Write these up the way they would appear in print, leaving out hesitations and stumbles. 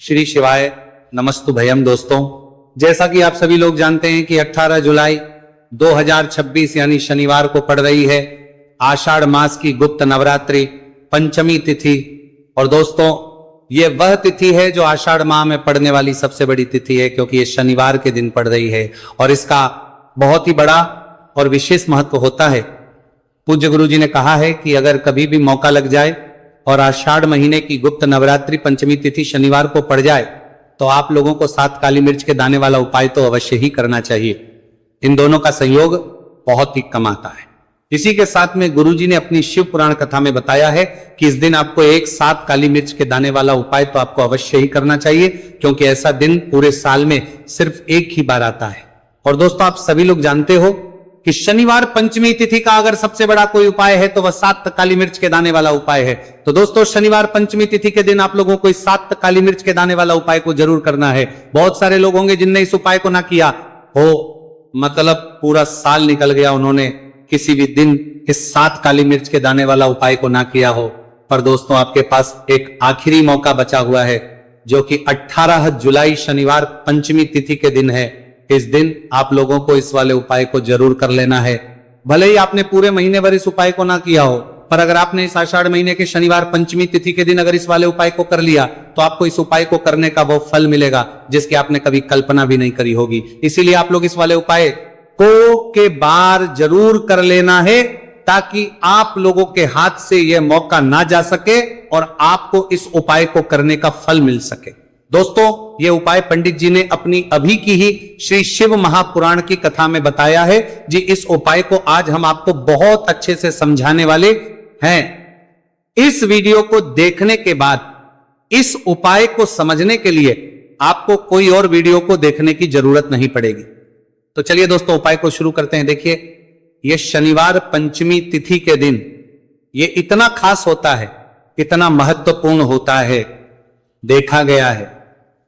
श्री शिवाय नमस्तुभयम। दोस्तों, जैसा कि आप सभी लोग जानते हैं कि 18 जुलाई 2026 यानी शनिवार को पड़ रही है आषाढ़ मास की गुप्त नवरात्रि पंचमी तिथि। और दोस्तों, ये वह तिथि है जो आषाढ़ माह में पड़ने वाली सबसे बड़ी तिथि है, क्योंकि ये शनिवार के दिन पड़ रही है और इसका बहुत ही बड़ा और विशेष महत्व होता है। पूज्य गुरु जी ने कहा है कि अगर कभी भी मौका लग जाए और आषाढ़ महीने की गुप्त नवरात्रि पंचमी तिथि शनिवार को पड़ जाए तो आप लोगों को 7 काली मिर्च के दाने वाला उपाय तो अवश्य ही करना चाहिए। इन दोनों का संयोग बहुत ही कम आता है। इसी के साथ में गुरुजी ने अपनी शिव पुराण कथा में बताया है कि इस दिन आपको 7 काली मिर्च के दाने वाला उपाय तो आपको अवश्य ही करना चाहिए, क्योंकि ऐसा दिन पूरे साल में सिर्फ एक ही बार आता है। और दोस्तों, आप सभी लोग जानते हो कि शनिवार पंचमी तिथि का अगर सबसे बड़ा कोई उपाय है तो वह 7 काली मिर्च के दाने वाला उपाय है। तो दोस्तों, शनिवार पंचमी तिथि के दिन आप लोगों को इस 7 काली मिर्च के दाने वाला उपाय को जरूर करना है। बहुत सारे लोग होंगे जिनने इस उपाय को ना किया हो, मतलब पूरा साल निकल गया, उन्होंने किसी भी दिन इस 7 काली मिर्च के दाने वाला उपाय को ना किया हो। पर दोस्तों, आपके पास एक आखिरी मौका बचा हुआ है, जो कि 18 जुलाई शनिवार पंचमी तिथि के दिन है। इस दिन आप लोगों को इस वाले उपाय को जरूर कर लेना है। भले ही आपने पूरे महीने भर इस उपाय को ना किया हो, पर अगर आपने इस आषाढ़ महीने के शनिवार पंचमी तिथि के दिन अगर इस वाले उपाय को कर लिया तो आपको इस उपाय को करने का वो फल मिलेगा जिसकी आपने कभी कल्पना भी नहीं करी होगी। इसीलिए आप लोग इस वाले उपाय को के बार जरूर कर लेना है, ताकि आप लोगों के हाथ से यह मौका ना जा सके और आपको इस उपाय को करने का फल मिल सके। दोस्तों, यह उपाय पंडित जी ने अपनी अभी की ही श्री शिव महापुराण की कथा में बताया है जी। इस उपाय को आज हम आपको बहुत अच्छे से समझाने वाले हैं। इस वीडियो को देखने के बाद इस उपाय को समझने के लिए आपको कोई और वीडियो को देखने की जरूरत नहीं पड़ेगी। तो चलिए दोस्तों, उपाय को शुरू करते हैं। देखिए, यह शनिवार पंचमी तिथि के दिन ये इतना खास होता है, इतना महत्वपूर्ण होता है, देखा गया है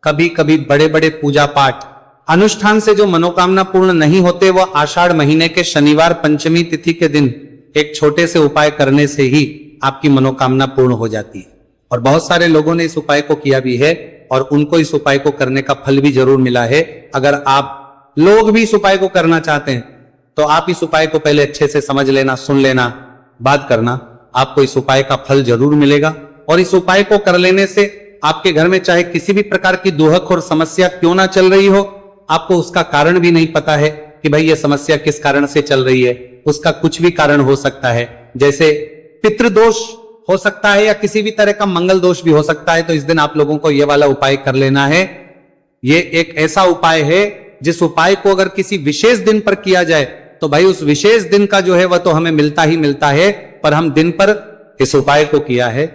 कभी कभी बड़े बड़े पूजा पाठ अनुष्ठान से जो मनोकामना पूर्ण नहीं होते, वह आषाढ़ महीने के शनिवार पंचमी तिथि के दिन एक छोटे से उपाय करने से ही आपकी मनोकामना पूर्ण हो जाती है। और बहुत सारे लोगों ने इस उपाय को किया भी है और उनको इस उपाय को करने का फल भी जरूर मिला है। अगर आप लोग भी इस उपाय को करना चाहते हैं तो आप इस उपाय को पहले अच्छे से समझ लेना, सुन लेना, बात करना, आपको इस उपाय का फल जरूर मिलेगा। और इस उपाय को कर लेने से आपके घर में चाहे किसी भी प्रकार की दुहक और समस्या क्यों ना चल रही हो, आपको उसका कारण भी नहीं पता है कि भाई ये समस्या किस कारण से चल रही है, उसका कुछ भी कारण हो सकता है, जैसे पितृदोष हो सकता है या किसी भी तरह का मंगल दोष भी हो सकता है। तो इस दिन आप लोगों को यह वाला उपाय कर लेना है। ये एक ऐसा उपाय है जिस उपाय को अगर किसी विशेष दिन पर किया जाए तो भाई उस विशेष दिन का जो है वह तो हमें मिलता ही मिलता है, पर हम दिन पर इस उपाय को किया है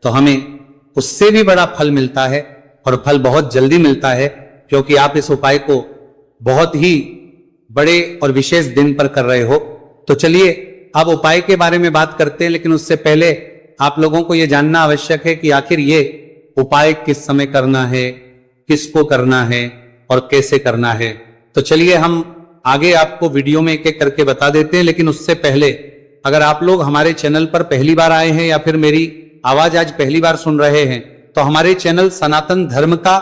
तो हमें उससे भी बड़ा फल मिलता है, और फल बहुत जल्दी मिलता है, क्योंकि आप इस उपाय को बहुत ही बड़े और विशेष दिन पर कर रहे हो। तो चलिए अब उपाय के बारे में बात करते हैं, लेकिन उससे पहले आप लोगों को यह जानना आवश्यक है कि आखिर ये उपाय किस समय करना है, किसको करना है और कैसे करना है। तो चलिए हम आगे आपको वीडियो में एक एक करके बता देते हैं। लेकिन उससे पहले अगर आप लोग हमारे चैनल पर पहली बार आए हैं या फिर मेरी आवाज आज पहली बार सुन रहे हैं तो हमारे चैनल सनातन धर्म का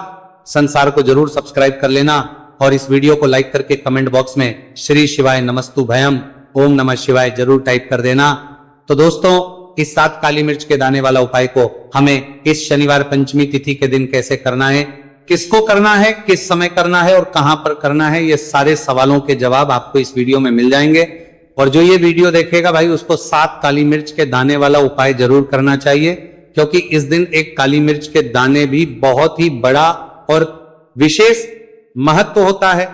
संसार को जरूर सब्सक्राइब कर लेना और इस वीडियो को लाइक करके कमेंट बॉक्स में श्री शिवाय नमस्तुभयम ओम नमः शिवाय जरूर टाइप कर देना। तो दोस्तों, इस 7 काली मिर्च के दाने वाला उपाय को हमें इस शनिवार पंचमी तिथि के दिन कैसे करना है, किसको करना है, किस समय करना है और कहां पर करना है, ये सारे सवालों के जवाब आपको इस वीडियो में मिल जाएंगे। और जो ये वीडियो देखेगा भाई उसको 7 काली मिर्च के दाने वाला उपाय जरूर करना चाहिए, क्योंकि इस दिन एक काली मिर्च के दाने भी बहुत ही बड़ा और विशेष महत्व होता है।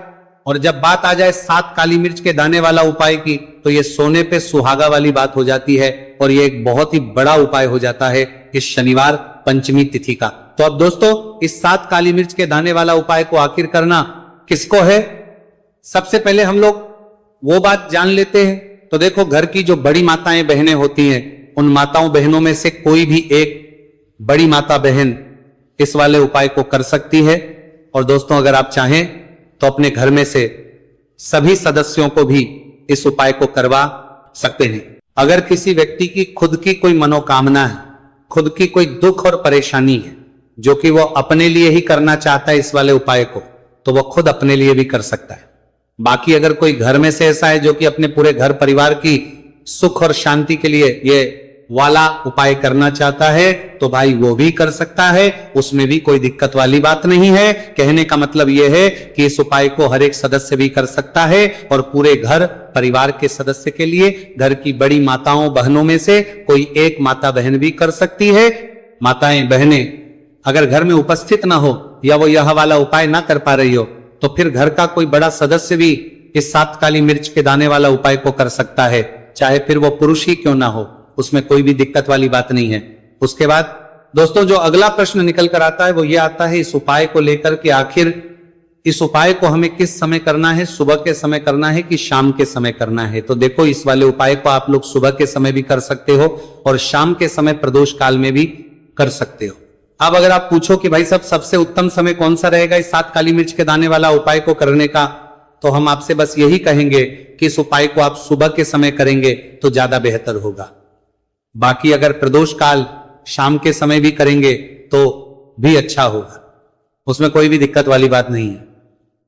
और जब बात आ जाए 7 काली मिर्च के दाने वाला उपाय की तो ये सोने पे सुहागा वाली बात हो जाती है और ये एक बहुत ही बड़ा उपाय हो जाता है इस शनिवार पंचमी तिथि का। तो अब दोस्तों, इस 7 काली मिर्च के दाने वाला उपाय को आखिर करना किसको है, सबसे पहले हम लोग वो बात जान लेते हैं। तो देखो, घर की जो बड़ी माताएं बहनें होती हैं, उन माताओं बहनों में से कोई भी एक बड़ी माता बहन इस वाले उपाय को कर सकती है। और दोस्तों, अगर आप चाहें तो अपने घर में से सभी सदस्यों को भी इस उपाय को करवा सकते हैं। अगर किसी व्यक्ति की खुद की कोई मनोकामना है, खुद की कोई दुख और परेशानी है, जो कि वो अपने लिए ही करना चाहता है इस वाले उपाय को, तो वो खुद अपने लिए भी कर सकता है। बाकी अगर कोई घर में से ऐसा है जो कि अपने पूरे घर परिवार की सुख और शांति के लिए ये वाला उपाय करना चाहता है, तो भाई वो भी कर सकता है, उसमें भी कोई दिक्कत वाली बात नहीं है। कहने का मतलब यह है कि इस उपाय को हर एक सदस्य भी कर सकता है और पूरे घर परिवार के सदस्य के लिए घर की बड़ी माताओं बहनों में से कोई एक माता बहन भी कर सकती है। माताएं बहनें अगर घर में उपस्थित ना हो या वो यह वाला उपाय ना कर पा रही हो, तो फिर घर का कोई बड़ा सदस्य भी इस 7 काली मिर्च के दाने वाला उपाय को कर सकता है, चाहे फिर वो पुरुष ही क्यों ना हो, उसमें कोई भी दिक्कत वाली बात नहीं है। उसके बाद दोस्तों जो अगला प्रश्न निकल कर आता है वो ये आता है इस उपाय को लेकर के, आखिर इस उपाय को हमें किस समय करना है, सुबह के समय करना है कि शाम के समय करना है। तो देखो इस वाले उपाय को आप लोग सुबह के समय भी कर सकते हो और शाम के समय प्रदोष काल में भी कर सकते हो। अब अगर आप पूछो कि भाई साहब सबसे उत्तम समय कौन सा रहेगा इस 7 काली मिर्च के दाने वाला उपाय को करने का, तो हम आपसे बस यही कहेंगे कि इस उपाय को आप सुबह के समय करेंगे तो ज्यादा बेहतर होगा। बाकी अगर प्रदोष काल शाम के समय भी करेंगे तो भी अच्छा होगा, उसमें कोई भी दिक्कत वाली बात नहीं है।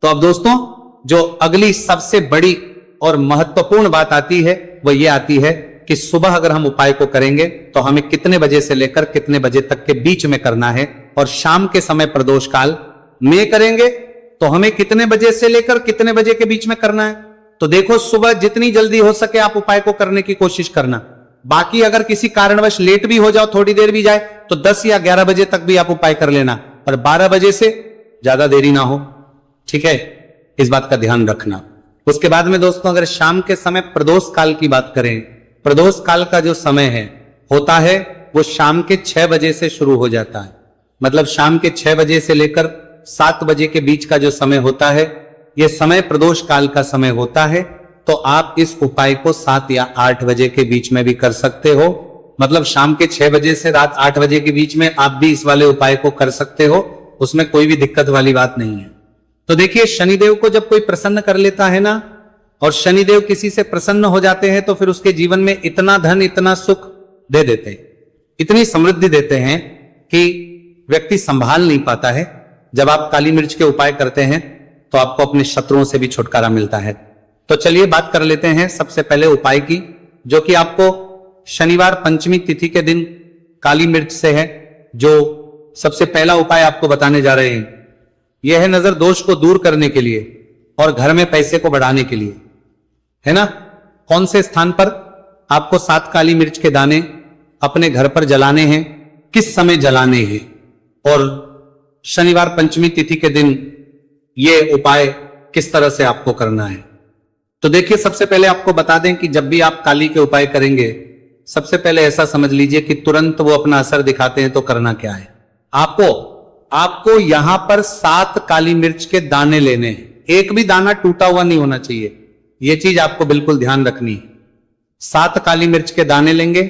तो अब दोस्तों जो अगली सबसे बड़ी और महत्वपूर्ण बात आती है वो ये आती है कि सुबह अगर हम उपाय को करेंगे तो हमें कितने बजे से लेकर कितने बजे तक के बीच में करना है, और शाम के समय प्रदोष काल में करेंगे तो हमें कितने बजे से लेकर कितने बजे के बीच में करना है। तो देखो सुबह जितनी जल्दी हो सके आप उपाय को करने की कोशिश करना। बाकी अगर किसी कारणवश लेट भी हो जाओ, थोड़ी देर भी जाए, तो 10 या 11 बजे तक भी आप उपाय कर लेना, पर 12 बजे से ज्यादा देरी ना हो, ठीक है, इस बात का ध्यान रखना। उसके बाद में दोस्तों अगर शाम के समय प्रदोष काल की बात करें, प्रदोष काल का जो समय है होता है वो शाम के 6 बजे से शुरू हो जाता है। मतलब शाम के 6 बजे से लेकर 7 बजे के बीच का जो समय होता है यह समय प्रदोष काल का समय होता है। तो आप इस उपाय को 7 या 8 बजे के बीच में भी कर सकते हो। मतलब शाम के 6 बजे से रात 8 बजे के बीच में आप भी इस वाले उपाय को कर सकते हो, उसमें कोई भी दिक्कत वाली बात नहीं है। तो देखिए शनिदेव को जब कोई प्रसन्न कर लेता है ना, और शनिदेव किसी से प्रसन्न हो जाते हैं तो फिर उसके जीवन में इतना धन इतना सुख दे देते हैं, इतनी समृद्धि देते हैं कि व्यक्ति संभाल नहीं पाता है। जब आप काली मिर्च के उपाय करते हैं तो आपको अपने शत्रुओं से भी छुटकारा मिलता है। तो चलिए बात कर लेते हैं सबसे पहले उपाय की, जो कि आपको शनिवार पंचमी तिथि के दिन काली मिर्च से है। जो सबसे पहला उपाय आपको बताने जा रहे हैं यह है नजर दोष को दूर करने के लिए और घर में पैसे को बढ़ाने के लिए, है ना। कौन से स्थान पर आपको 7 काली मिर्च के दाने अपने घर पर जलाने हैं, किस समय जलाने हैं, और शनिवार पंचमी तिथि के दिन यह उपाय किस तरह से आपको करना है। तो देखिए सबसे पहले आपको बता दें कि जब भी आप काली के उपाय करेंगे सबसे पहले ऐसा समझ लीजिए कि तुरंत वो अपना असर दिखाते हैं। तो करना क्या है, आपको यहां पर 7 काली मिर्च के दाने लेने हैं। एक भी दाना टूटा हुआ नहीं होना चाहिए, यह चीज आपको बिल्कुल ध्यान रखनी है। 7 काली मिर्च के दाने लेंगे,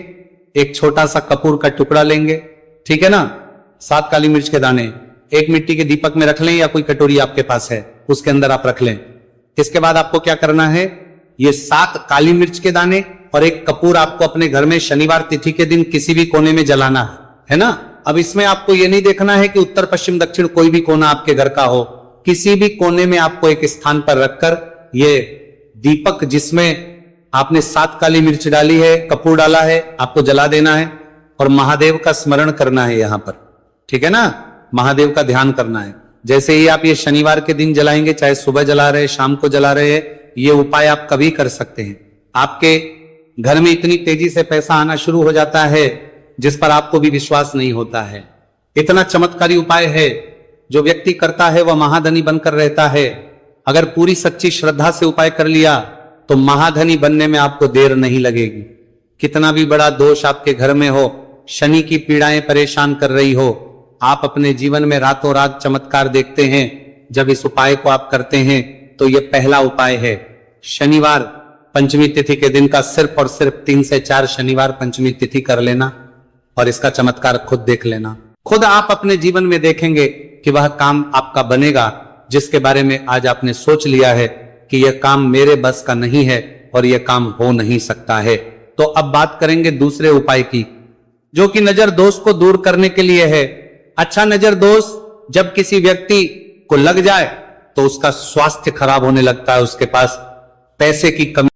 एक छोटा सा कपूर का टुकड़ा लेंगे, ठीक है ना। 7 काली मिर्च के दाने एक मिट्टी के दीपक में रख लें या कोई कटोरी आपके पास है उसके अंदर आप रख लें। इसके बाद आपको क्या करना है, ये 7 काली मिर्च के दाने और एक कपूर आपको अपने घर में शनिवार तिथि के दिन किसी भी कोने में जलाना है ना। अब इसमें आपको ये नहीं देखना है कि उत्तर पश्चिम दक्षिण कोई भी कोना आपके घर का हो, किसी भी कोने में आपको एक स्थान पर रखकर ये दीपक जिसमें आपने 7 काली मिर्च डाली है, कपूर डाला है, आपको जला देना है और महादेव का स्मरण करना है यहां पर, ठीक है ना। महादेव का ध्यान करना है। जैसे ही आप ये शनिवार के दिन जलाएंगे, चाहे सुबह जला रहे शाम को जला रहे हैं, ये उपाय आप कभी कर सकते हैं। आपके घर में इतनी तेजी से पैसा आना शुरू हो जाता है जिस पर आपको भी विश्वास नहीं होता है। इतना चमत्कारी उपाय है, जो व्यक्ति करता है वह महाधनी बनकर रहता है। अगर पूरी सच्ची श्रद्धा से उपाय कर लिया तो महाधनी बनने में आपको देर नहीं लगेगी। कितना भी बड़ा दोष आपके घर में हो, शनि की पीड़ाएं परेशान कर रही हो, आप अपने जीवन में रातों रात चमत्कार देखते हैं जब इस उपाय को आप करते हैं। तो यह पहला उपाय है, शनिवार पंचमी तिथि के दिन का सिर्फ और सिर्फ 3 से 4 शनिवार पंचमी तिथि कर लेना और इसका चमत्कार खुद देख लेना। खुद आप अपने जीवन में देखेंगे कि वह काम आपका बनेगा जिसके बारे में आज आपने सोच लिया है कि यह काम मेरे बस का नहीं है और यह काम हो नहीं सकता है। तो अब बात करेंगे दूसरे उपाय की, जो कि नजर दोष को दूर करने के लिए है अच्छा नजर दोष जब किसी व्यक्ति को लग जाए तो उसका स्वास्थ्य खराब होने लगता है, उसके पास पैसे की कमी